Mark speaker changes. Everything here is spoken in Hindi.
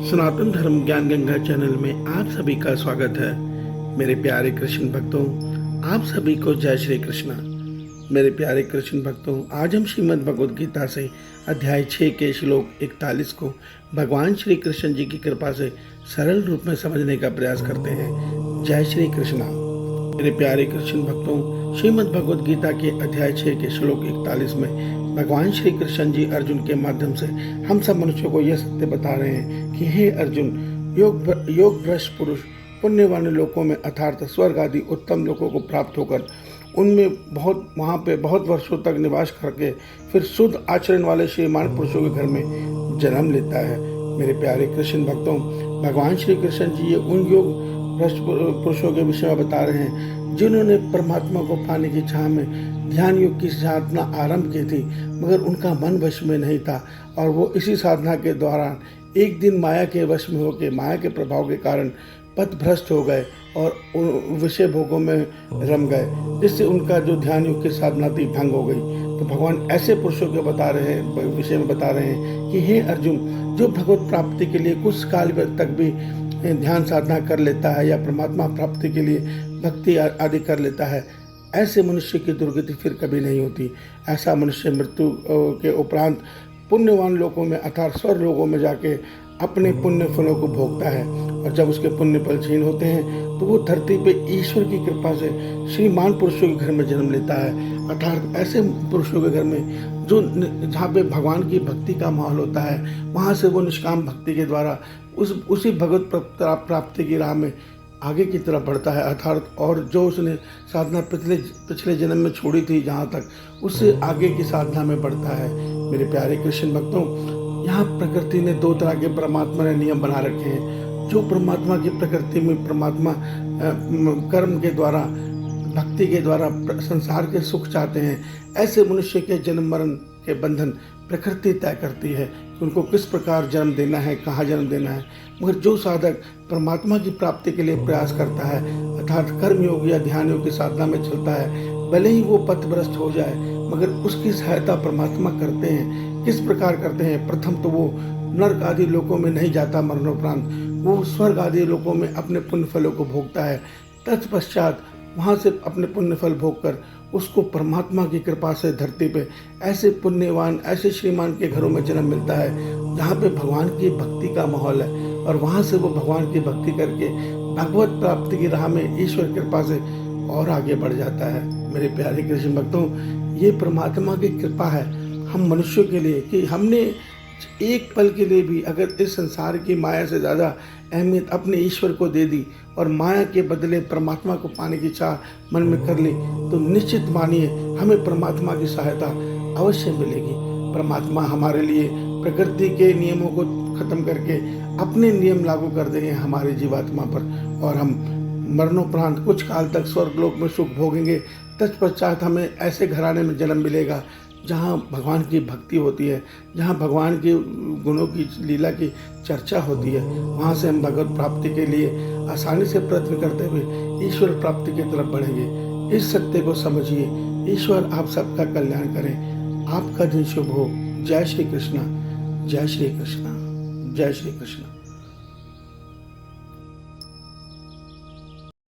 Speaker 1: सनातन धर्म ज्ञान गंगा चैनल में आप सभी का स्वागत है। मेरे प्यारे कृष्ण भक्तों, आप सभी को जय श्री कृष्णा। मेरे प्यारे कृष्ण भक्तों, आज हम श्रीमद् भगवद गीता से अध्याय 6 के श्लोक 41 को भगवान श्री कृष्ण जी की कृपा से सरल रूप में समझने का प्रयास करते हैं। जय श्री कृष्णा। मेरे प्यारे कृष्ण भक्तों, श्रीमद् भगवद गीता के अध्याय 6 के श्लोक 41 में भगवान श्री कृष्ण जी अर्जुन के माध्यम से हम सब मनुष्यों को यह सत्य बता रहे हैं कि हे अर्जुन, योग भ्रष्ट पुरुष पुण्यवान लोकों में अर्थात स्वर्ग आदि उत्तम लोकों को प्राप्त होकर उनमें वहाँ पे बहुत वर्षों तक निवास करके फिर शुद्ध आचरण वाले श्रीमान पुरुषों के घर में जन्म लेता है। मेरे प्यारे कृष्ण भक्तों, भगवान श्री कृष्ण जी ये उन योग भ्रष्ट पुरुषों के विषय में बता रहे हैं जिन्होंने परमात्मा को पाने की चाह में ध्यान योग की साधना आरंभ की थी, मगर उनका मन वश में नहीं था और वो इसी साधना के दौरान एक दिन माया के वश में होकर माया के प्रभाव के कारण पथ भ्रष्ट हो गए और विषय भोगों में रम गए, जिससे उनका जो ध्यान योग की साधना थी भंग हो गई। तो भगवान ऐसे पुरुषों के विषय में बता रहे हैं कि हे अर्जुन, जो भगवत प्राप्ति के लिए कुछ काल तक भी ध्यान साधना कर लेता है या परमात्मा प्राप्ति के लिए भक्ति आदि कर लेता है, ऐसे मनुष्य की दुर्गति फिर कभी नहीं होती। ऐसा मनुष्य मृत्यु के उपरांत पुण्यवान लोकों में अर्थात स्वर्ग लोकों में जाके अपने पुण्य फलों को भोगता है और जब उसके पुण्य फल क्षीण होते हैं तो वो धरती पे ईश्वर की कृपा से श्रीमान पुरुषों के घर में जन्म लेता है, अर्थात ऐसे पुरुषों के घर में जहाँ पे भगवान की भक्ति का माहौल होता है, वहाँ से वो निष्काम भक्ति के द्वारा उसी भगवत प्राप्ति की राह में आगे की तरफ बढ़ता है, अर्थात और जो उसने साधना पिछले जन्म में छोड़ी थी जहाँ तक, उससे आगे की साधना में बढ़ता है। मेरे प्यारे कृष्ण भक्तों, यहाँ प्रकृति ने दो तरह के परमात्मा ने नियम बना रखे हैं। जो परमात्मा की प्रकृति में परमात्मा कर्म के द्वारा भक्ति के द्वारा संसार के सुख चाहते हैं, ऐसे मनुष्य के जन्म मरण के बंधन प्रकृति तय करती है कि उनको किस प्रकार जन्म देना है, कहाँ जन्म देना है। मगर जो साधक परमात्मा की प्राप्ति के लिए प्रयास करता है अर्थात कर्म योग या ध्यान योग की साधना में चलता है, भले ही वो पथभ्रष्ट हो जाए मगर उसकी सहायता परमात्मा करते हैं। किस प्रकार करते हैं? प्रथम तो वो नरक आदि लोकों में नहीं जाता, मरणोपरांत वो स्वर्ग आदि लोकों में अपने पुण्य फलों को भोगता है। तत्पश्चात वहाँ से अपने पुण्य फल भोग कर उसको परमात्मा की कृपा से धरती पे ऐसे पुण्यवान ऐसे श्रीमान के घरों में जन्म मिलता है जहाँ पे भगवान की भक्ति का माहौल है और वहाँ से वो भगवान की भक्ति करके भगवत प्राप्ति की राह में ईश्वर कृपा से और आगे बढ़ जाता है। मेरे प्यारे कृष्ण भक्तों, ये परमात्मा की कृपा है हम मनुष्यों के लिए कि हमने एक पल के लिए भी अगर इस संसार की माया से ज़्यादा अहमियत अपने ईश्वर को दे दी और माया के बदले परमात्मा को पाने की चाह मन में कर ली, तो निश्चित मानिए हमें परमात्मा की सहायता अवश्य मिलेगी। परमात्मा हमारे लिए प्रकृति के नियमों को खत्म करके अपने नियम लागू कर देंगे हमारे जीवात्मा पर और हम मरणोपरांत कुछ काल तक स्वर्गलोक में सुख भोगेंगे। तत्पश्चात हमें ऐसे घराने में जन्म मिलेगा जहाँ भगवान की भक्ति होती है, जहाँ भगवान के गुणों की लीला की चर्चा होती है। वहाँ से हम भगवत प्राप्ति के लिए आसानी से प्रयत्न करते हुए ईश्वर प्राप्ति की तरफ बढ़ेंगे। इस सत्य को समझिए। ईश्वर आप सबका कल्याण करें। आपका दिन शुभ हो। जय श्री कृष्णा, जय श्री कृष्णा, जय श्री कृष्णा।